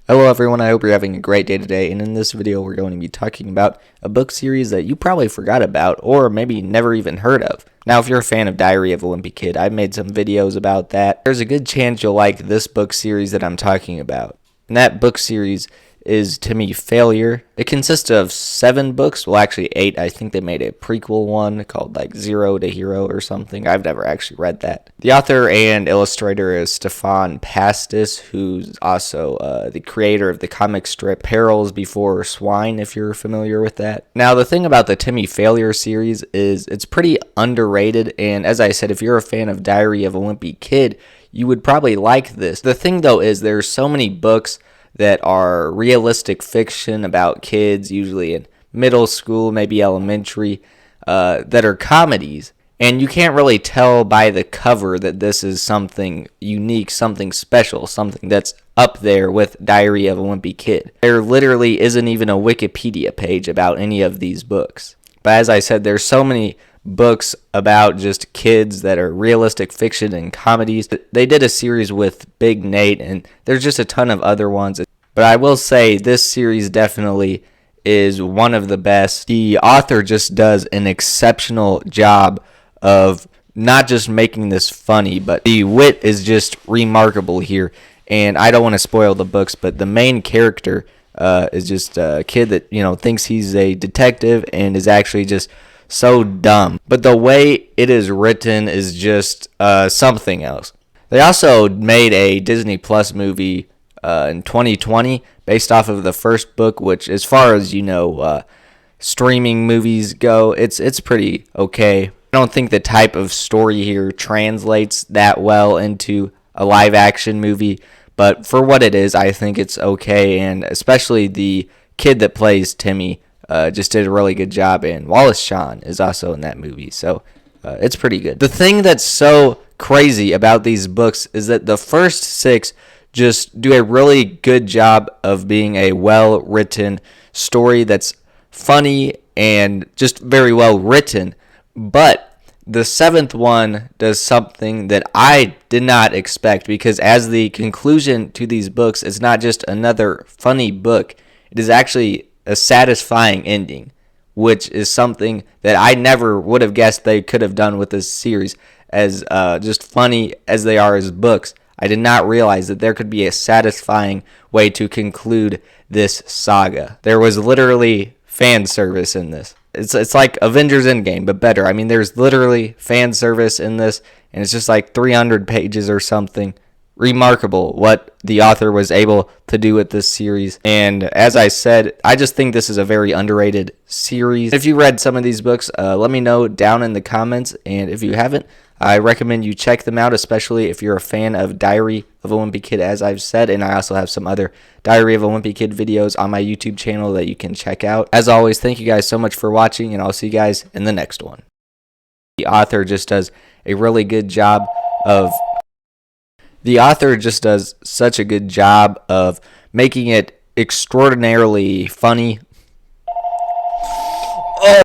Hello everyone, I hope you're having a great day today, and in this video we're going to be talking about a book series that you probably forgot about or maybe never even heard of. Now if you're a fan of Diary of a Wimpy Kid, I've made some videos about that. There's a good chance you'll like this book series that I'm talking about. And that book series is Timmy Failure. It consists of 7 books, well actually 8. I think they made a prequel one called like Zero to Hero or something. I've never actually read that. The author and illustrator is Stefan Pastis, who's also the creator of the comic strip Perils Before Swine, if you're familiar with that. Now the thing about the Timmy Failure series is it's pretty underrated, and as I said, if you're a fan of Diary of a Wimpy Kid, you would probably like this. The thing though is there's so many books that are realistic fiction about kids, usually in middle school, maybe elementary, that are comedies. And you can't really tell by the cover that this is something unique, something special, something that's up there with Diary of a Wimpy Kid. There literally isn't even a Wikipedia page about any of these books. But as I said, there's so many books about just kids that are realistic fiction and comedies. They did a series with Big Nate, and there's just a ton of other ones. But I will say this series definitely is one of the best. The author just does an exceptional job of not just making this funny, but the wit is just remarkable here. And I don't want to spoil the books, but the main character is just a kid that, thinks he's a detective and is actually just so dumb. But the way it is written is just something else. They also made a Disney Plus movie in 2020 based off of the first book, which, as far as streaming movies go, it's pretty okay. I don't think the type of story here translates that well into a live action movie, but for what it is, I think it's okay, and especially the kid that plays Timmy just did a really good job, and Wallace Shawn is also in that movie, so it's pretty good. The thing that's so crazy about these books is that the first 6 just do a really good job of being a well-written story that's funny and just very well written, but the 7th one does something that I did not expect, because as the conclusion to these books, it's not just another funny book, it is actually a satisfying ending, which is something that I never would have guessed they could have done with this series. As just funny as they are as books, I did not realize that there could be a satisfying way to conclude this saga. There was literally fan service in this. It's like Avengers Endgame, but better. I mean, there's literally fan service in this, and it's just like 300 pages or something. Remarkable what the author was able to do with this series. And as I said, I just think this is a very underrated series. If you read some of these books, let me know down in the comments. And if you haven't, I recommend you check them out, especially if you're a fan of Diary of a Wimpy Kid, as I've said. And I also have some other Diary of a Wimpy Kid videos on my YouTube channel that you can check out. As always, thank you guys so much for watching, and I'll see you guys in the next one. The author just does a really good job of... The author just does such a good job of making it extraordinarily funny,